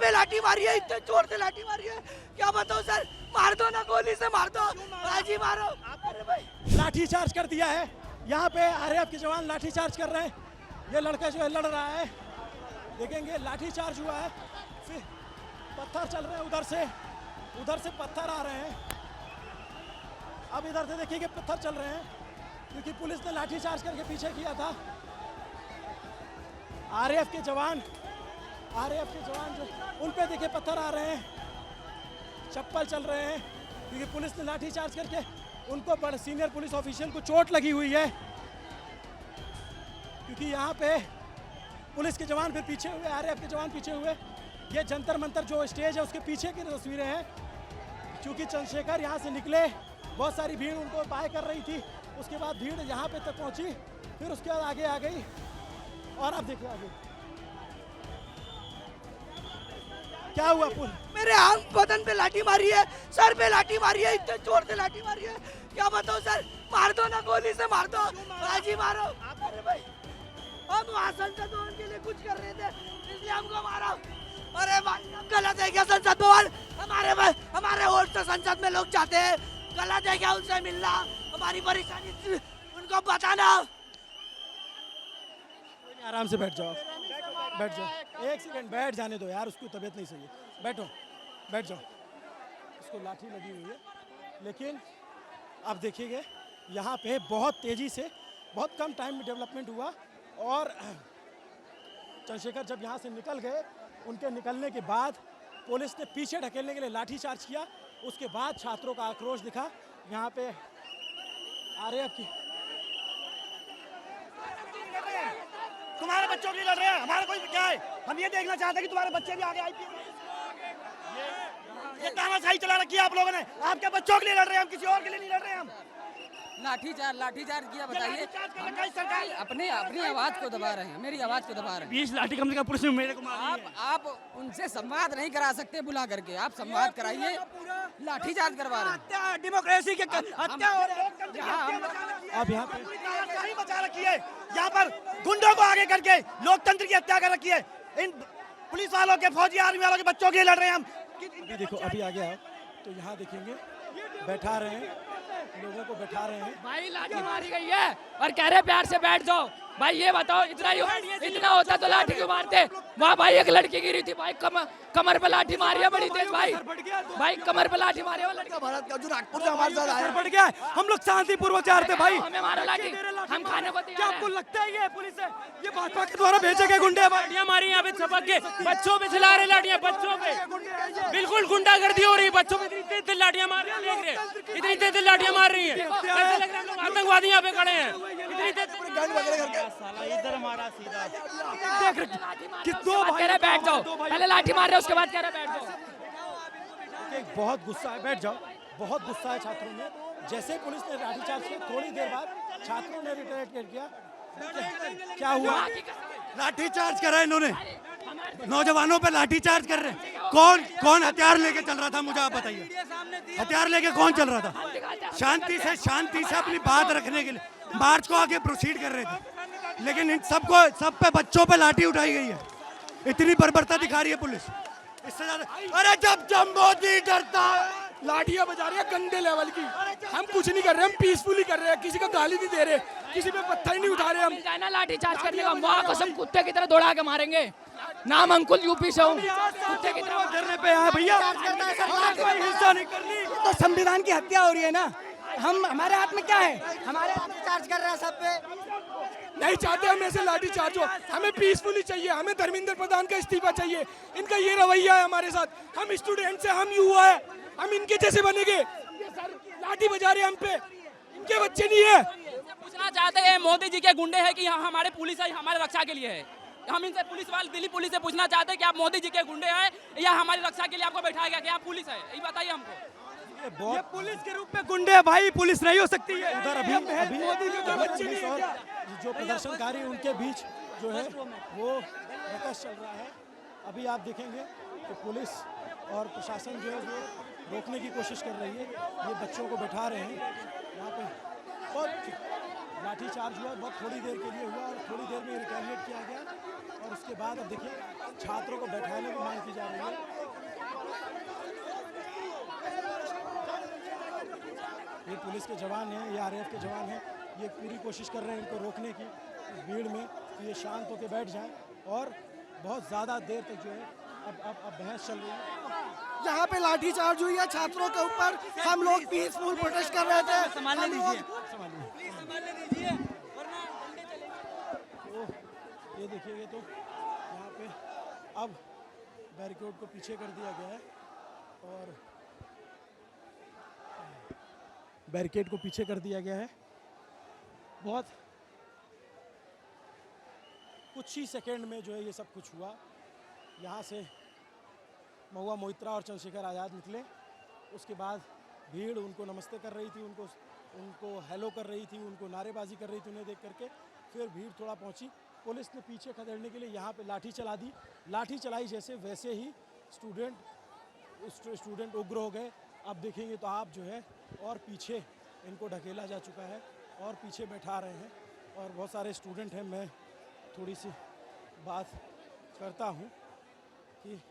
पे लाठी मारी है, इतने जोर से लाठी मारी है, क्या बताओ सर। मार दो ना, गोली से मार दो, बाजी मारो। अरे भाई लाठी चार्ज कर दिया है, यहाँ पे आरएएफ के जवान लाठी चार्ज कर रहे हैं। ये लड़का जो है लड़ रहा है, देखेंगे लाठी चार्ज हुआ है, फिर पत्थर चल रहे हैं, उधर से पत्थर आ रहे हैं। अब इधर से देखिए पत्थर चल रहे हैं, क्योंकि पुलिस ने लाठी चार्ज करके पीछे किया था। आरएएफ के जवान जो उन पे देखिए पत्थर आ रहे हैं, चप्पल चल रहे हैं, क्योंकि पुलिस ने लाठी चार्ज करके उनको बड़े सीनियर पुलिस ऑफिशियल को चोट लगी हुई है। क्योंकि यहाँ पे पुलिस के जवान फिर पीछे हुए, आरएएफ के जवान पीछे हुए। ये जंतर मंतर जो स्टेज है उसके पीछे की तस्वीरें हैं। क्योंकि चंद्रशेखर यहाँ से निकले, बहुत सारी भीड़ उनको बाय कर रही थी, उसके बाद भीड़ यहाँ पे तक पहुँची, फिर उसके बाद आगे आ गई। और अब देखिए आगे क्या हुआ। मेरे आंख बदन पे लाठी मारी है, सर पे लाठी मारी है, इतने जोर से लाठी मारी है, क्या बताओ सर। मार दो ना, गोली से मार दो, बाजी मारो। अरे भाई हम वहाँ संसद भवन के लिए कुछ कर रहे थे, इसलिए हमको मारा। अरे भाई गलत है क्या संसद भवन? हमारे वोट से संसद में लोग जाते हैं, गलत है क्या उनसे मिलना? हमारी परेशानी उनको बताना। आराम से बैठ जाओ, एक सेकंड बैठ जाने दो यार, उसकी तबीयत नहीं सही है। बैठ जाओ। इसको लाठी लगी हुई है, लेकिन अब देखिएगा यहाँ पे बहुत तेज़ी से, बहुत कम टाइम में डेवलपमेंट हुआ। और चंद्रशेखर जब यहाँ से निकल गए, उनके निकलने के बाद पुलिस ने पीछे ढकेलने के लिए लाठी चार्ज किया। उसके बाद छात्रों का आक्रोश दिखा। यहाँ पे आरएएफ की तुम्हारे बच्चों के लिए लड़ रहे हैं, हमारा कोई क्या है? हम ये देखना चाहते हैं कि तुम्हारे बच्चे भी आगे आईपीएस। ये तानाशाही चला रखी है आप लोगों ने। आपके बच्चों के लिए लड़ रहे हैं, हम किसी और के लिए नहीं लड़ रहे हैं। हम लाठीचार्ज किया, बताइए। सरकार अपनी आवाज को दबा रहे हैं, मेरी आवाज को दबा रहे हैं। 20 लाठी कम से कम पुलिस ने मेरे को मारी है। आप उनसे संवाद नहीं करा सकते बुला करके, आप संवाद कराइए। लाठीचार्ज करवा रहे हैं। हत्या, डेमोक्रेसी के हत्या हो रही है। अब यहाँ पे तानाशाही बचा रखी है, यहाँ पर गुंडों को आगे करके लोकतंत्र की हत्या कर रखी है। इन पुलिस वालों के, फौजी आर्मी वालों के बच्चों के लिए लड़ रहे हैं हम। अभी देखो, अभी आगे आओ तो यहाँ देखेंगे बैठा रहे हैं, लोगों को बैठा रहे हैं। भाई लाठी मारी गई है और कह रहे प्यार से बैठ जाओ। भाई ये बताओ, इतना होता तो लाठी क्यों मारते? वहाँ भाई एक लड़की गिरी थी, भाई कमर पे लाठी मारी है बड़ी तेज। भाई कमर पे लाठी मारी है लड़का। भारत का जो नागपुर से हमारे साथ आया, बढ़ गया है। हम लोग शांतिपूर्वक जा रहे थे भाई, हमें मारो लाठी, हम खाने को क्या आपको लगता है ये पुलिस है, ये भाजपा के द्वारा भेजे गए गुंडे? लाठियां मारी यहाँ पे छपक के, बच्चों पे चला रहे लाठियां, बच्चों पे बिल्कुल गुंडागर्दी हो रही है। बच्चों पे इतनी तेज लाठियां मार रही है, देख रहे इतनी तेज लाठियां मार रही है, ऐसे लग रहा है हम लोग आतंकवादी यहाँ पे खड़े हैं। इतनी तेज इधर हमारा सीधा कह रहे बैठ जाओ, पहले लाठी मार रहे उसके बाद कह रहे बैठ जाओ। बहुत गुस्सा है, बैठ जाओ। बहुत गुस्सा है छात्रों में। जैसे पुलिस ने लाठीचार्ज किया, थोड़ी देर बाद छात्रों ने रिट्रेट किया। क्या हुआ? लाठीचार्ज करा इन्होंने, नौजवानों पे लाठीचार्ज कर रहे हैं। कौन हथियार लेके चल रहा था, मुझे आप बताइए। हथियार लेके कौन चल रहा था? शांति से अपनी बात रखने के लिए मार्च को आगे प्रोसीड कर रहे थे, लेकिन इन सब पे बच्चों पे लाठी उठाई गई है। इतनी बर्बरता दिखा रही है पुलिस, इससे ज्यादा। अरे जब मोदी डरता है, लाठियां बजा रही है गंदे लेवल की। हम कुछ नहीं कर रहे, हम पीसफुली कर रहे हैं, किसी का गाली नहीं दे रहे, किसी पे पत्थर नहीं उठा रहे। हम जाना लाठी चार्ज करने का, माँ कसम कुत्ते की तरह दौड़ा के मारेंगे। नाम अंकुल, यूपी से हूँ, कुत्ते की तरह डरने पे आया भैया, हिंसा नहीं करनी। तो संविधान की हत्या हो रही है ना, हमारे हाथ में क्या है? हमारे हाथ में चार्ज कर रहा है सब पे। नहीं चाहते हम ऐसे लाठी चार्ज हो, हमें पीसफुली चाहिए। हमें धर्मेंद्र प्रधान का इस्तीफा चाहिए। इनका ये रवैया है हमारे साथ, हम स्टूडेंट है, हम युवा है, हम इनके जैसे बनेंगे। ये सर लाठी बजा रहे हम पे, इनके बच्चे नहीं है। पूछना चाहते हैं मोदी जी के गुंडे हैं कि हमारे पुलिस है, हमारे रक्षा के लिए है। हम इनसे पुलिस वाले, दिल्ली पुलिस से पूछना चाहते हैं कि आप मोदी जी के गुंडे हैं या हमारी रक्षा के लिए आपको बैठाया गया कि आप पुलिस है? ये बताइए हमको। ये पुलिस के रूप में गुंडे है भाई, पुलिस नहीं हो सकती है। उधर अभी मोदी जी के बच्चे नहीं है क्या? जो प्रदर्शनकारी उनके बीच जो है वो बहस चल रहा है। अभी आप देखेंगे कि पुलिस और प्रशासन जो है वो रोकने की कोशिश कर रही है। ये बच्चों को बैठा रहे हैं यहाँ पे, बहुत लाठी चार्ज हुआ, बहुत थोड़ी देर के लिए हुआ और थोड़ी देर में रिटेलिएट किया गया और उसके बाद अब देखिए छात्रों को बैठाने की मांग की जा रही है। ये पुलिस के जवान हैं, ये आरएएफ के जवान हैं, ये पूरी कोशिश कर रहे हैं इनको रोकने की इस भीड़ में कि ये शांत होकर बैठ जाएं और बहुत ज़्यादा देर तक जो है अब बहस चल रही है। यहाँ पे लाठी चार्ज हुई है छात्रों के ऊपर, हम लोग पीसफुल प्रोटेस्ट कर रहे थे। संभालने दीजिए। तो ये देखिए, तो यहाँ पे अब बैरिकेड को पीछे कर दिया गया है और बैरिकेड को पीछे कर दिया गया है। बहुत कुछ ही सेकंड में जो है ये सब कुछ हुआ। यहाँ से महुआ मोइत्रा और चंद्रशेखर आज़ाद निकले, उसके बाद भीड़ उनको नमस्ते कर रही थी, उनको हेलो कर रही थी, उनको नारेबाजी कर रही थी उन्हें देख करके। फिर भीड़ थोड़ा पहुँची, पुलिस ने पीछे खदेड़ने के लिए यहाँ पे लाठी चला दी। लाठी चलाई जैसे वैसे ही स्टूडेंट उग्र हो गए। अब देखेंगे तो आप जो है और पीछे इनको ढकेला जा चुका है और पीछे बैठा रहे हैं और बहुत सारे स्टूडेंट हैं। मैं थोड़ी सी बात करता हूँ कि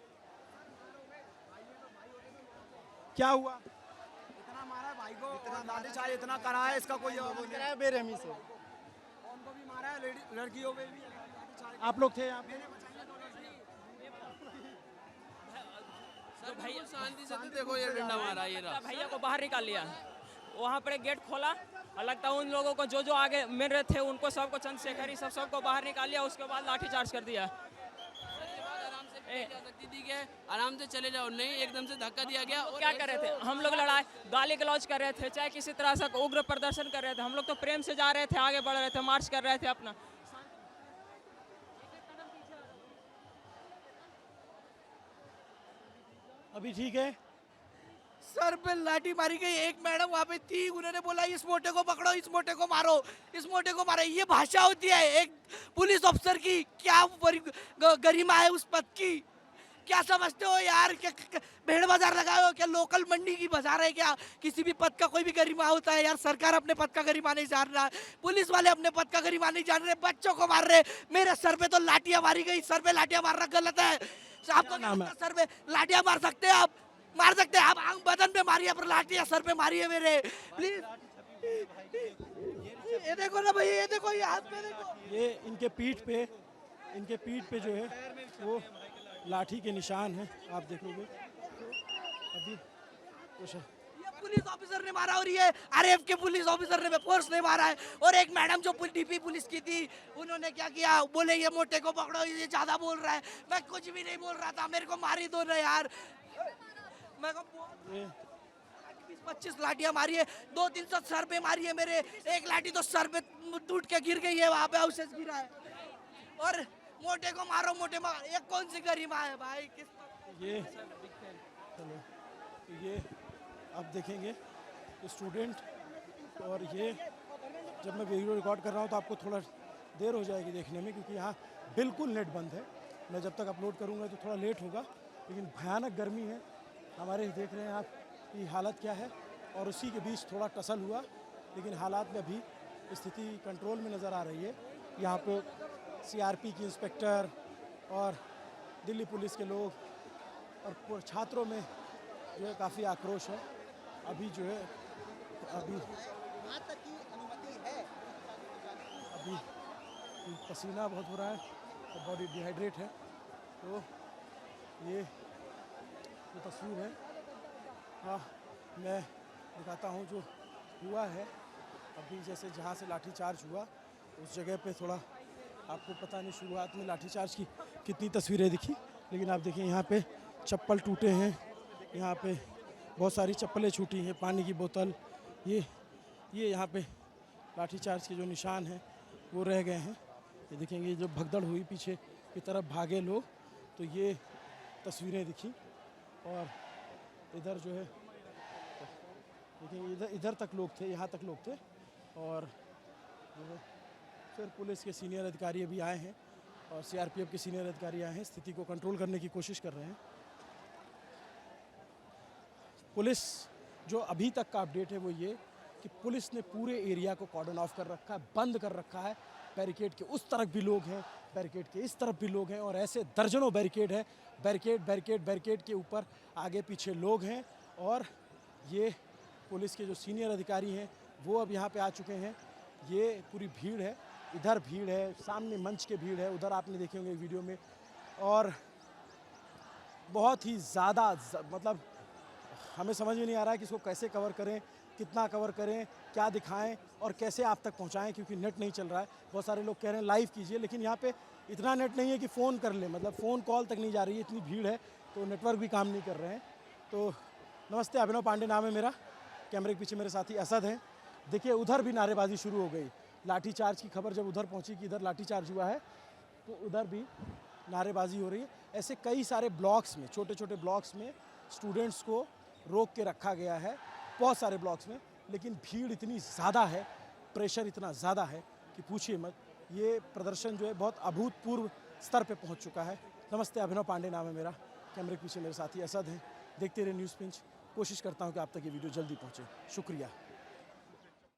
क्या हुआ। इतना मारा भाई को, इतना लाठीचार्ज इतना करा है, इसका कोई जवाब नहीं है बेरहमी से। उनको भी मारा है, लड़कियों पे भी। आप लोग थे यहाँ पे? सर भैया शांति से, देखो ये डंडा मारा, ये रहा। भैया को बाहर निकाल लिया, वहाँ पर गेट खोला और लगता है उन लोगों को जो आगे मिल रहे थे उनको सबको, चंद्रशेखर ही सबको बाहर निकाल लिया। उसके बाद लाठी चार्ज कर दिया। आराम से चले जाओ, नहीं एकदम से धक्का दिया गया। और क्या कर रहे थे हम लोग? लड़ाई गाली गलौज कर रहे थे, चाहे किसी तरह से उग्र प्रदर्शन कर रहे थे। हम लोग तो प्रेम से जा रहे थे, आगे बढ़ रहे थे, मार्च कर रहे थे अपना। अभी ठीक है। सर पे लाठी मारी गई, एक मैडम वहाँ पे थी, उन्होंने बोला इस मोटे को पकड़ो, इस मोटे को मारो, इस मोटे को मारो। ये भाषा होती है एक पुलिस अफसर की? क्या गरिमा है उस पद की? क्या समझते हो यार? क्या भेड़ बाजार लगाए हो क्या? लोकल मंडी की बाजार है क्या? किसी भी पद का कोई भी गरिमा होता है यार। सरकार अपने पद का गरिमा नहीं जान रहा, पुलिस वाले अपने पद का गरिमा नहीं जान रहे, बच्चों को मार रहे। मेरे सर पे तो लाठियां मारी गई, सर पे लाठियां मारना गलत है। आपको नाम है? सर पे लाठियां मार सकते हैं आप, मार सकते हैं आप। आंख बदन पे मारी है पर लाठियां सर पे मारी है मेरे। प्लीज ये देखो ना भैया, ये देखो, ये हाथ पे देखो, ये इनके पीठ पे जो है वो लाठी के निशान हैं, आप देखोगे। अभी कुछ है, पुलिस ऑफिसर ने मारा और ये आरएएफ के पुलिस ऑफिसर ने, फोर्स ने मारा है। और एक मैडम जो डीपी पुलिस की थी, उन्होंने क्या किया, बोले ये मोटे को पकड़ो, ये ज्यादा बोल रहा है। मैं कुछ भी नहीं बोल रहा था, मेरे को मारी दो ना यार। मैं 20-25 लाठियां मारी है, 200-300 सर पे मारी है मेरे। एक लाठी तो सर पे टूट के गिर गई है, वहां पे अवशेष गिरा है। और मोटे को मारो, मोटे मारो, ये कौन सी गरिमा है भाई? ये चलो, तो ये आप देखेंगे स्टूडेंट। और ये जब मैं वीडियो रिकॉर्ड कर रहा हूँ तो आपको थोड़ा देर हो जाएगी देखने में, क्योंकि यहाँ बिल्कुल नेट बंद है। मैं जब तक अपलोड करूँगा तो थोड़ा लेट होगा, लेकिन भयानक गर्मी है। हमारे देख रहे हैं आप की हालत क्या है। और उसी के बीच थोड़ा टसल हुआ, लेकिन हालात में अभी स्थिति कंट्रोल में नज़र आ रही है। यहाँ पे सीआरपी की इंस्पेक्टर और दिल्ली पुलिस के लोग और छात्रों में जो है काफ़ी आक्रोश है। अभी जो है अभी पसीना बहुत हो रहा है और बॉडी डिहाइड्रेट है। तो ये जो तस्वीर है, हाँ मैं दिखाता हूँ जो हुआ है अभी। जैसे जहाँ से लाठीचार्ज हुआ उस जगह पे थोड़ा आपको पता नहीं शुरुआत में लाठीचार्ज की कितनी तस्वीरें दिखी, लेकिन आप देखिए यहाँ पे चप्पल टूटे हैं, यहाँ पे बहुत सारी चप्पलें छूटी हैं, पानी की बोतल, ये यहाँ पे लाठीचार्ज के जो निशान हैं वो रह गए हैं। ये देखेंगे जब भगदड़ हुई पीछे की तरफ भागे लोग, तो ये तस्वीरें दिखी। और इधर जो है देखिए इधर तक लोग थे, यहाँ तक लोग थे। और जो है फिर पुलिस के सीनियर अधिकारी अभी आए हैं और सीआरपीएफ के सीनियर अधिकारी आए हैं, स्थिति को कंट्रोल करने की कोशिश कर रहे हैं। पुलिस जो अभी तक का अपडेट है वो ये कि पुलिस ने पूरे एरिया को कॉर्डन ऑफ कर रखा है, बंद कर रखा है। बैरिकेड के उस तरफ भी लोग हैं, बैरिकेड के इस तरफ भी लोग हैं, और ऐसे दर्जनों बैरिकेड है। बैरिकेड के ऊपर आगे पीछे लोग हैं, और ये पुलिस के जो सीनियर अधिकारी हैं वो अब यहाँ पे आ चुके हैं। ये पूरी भीड़ है, इधर भीड़ है, सामने मंच के भीड़ है, उधर आपने देखे होंगे वीडियो में। और बहुत ही ज़्यादा मतलब हमें समझ में नहीं आ रहा है कि इसको कैसे कवर करें, कितना कवर करें, क्या दिखाएं और कैसे आप तक पहुंचाएं, क्योंकि नेट नहीं चल रहा है। बहुत सारे लोग कह रहे हैं लाइव कीजिए, लेकिन यहाँ पे इतना नेट नहीं है कि फ़ोन कर लें, मतलब फ़ोन कॉल तक नहीं जा रही है, इतनी भीड़ है, तो नेटवर्क भी काम नहीं कर रहे हैं। तो नमस्ते, अभिनव पांडे नाम है मेरा, कैमरे के पीछे मेरे साथी असद हैं। देखिए उधर भी नारेबाजी शुरू हो गई, लाठीचार्ज की खबर जब उधर पहुंची कि इधर लाठीचार्ज हुआ है, तो उधर भी नारेबाजी हो रही है। ऐसे कई सारे ब्लॉक्स में, छोटे छोटे ब्लॉक्स में स्टूडेंट्स को रोक के रखा गया है, बहुत सारे ब्लॉक्स में, लेकिन भीड़ इतनी ज़्यादा है, प्रेशर इतना ज़्यादा है कि पूछिए मत। ये प्रदर्शन जो है बहुत अभूतपूर्व स्तर पे पहुंच चुका है। नमस्ते, अभिनव पांडे नाम है मेरा, कैमरे के पीछे मेरे साथी असद हैं। देखते रहिए न्यूज़ पिंच, कोशिश करता हूं कि आप तक ये वीडियो जल्दी पहुंचे। शुक्रिया।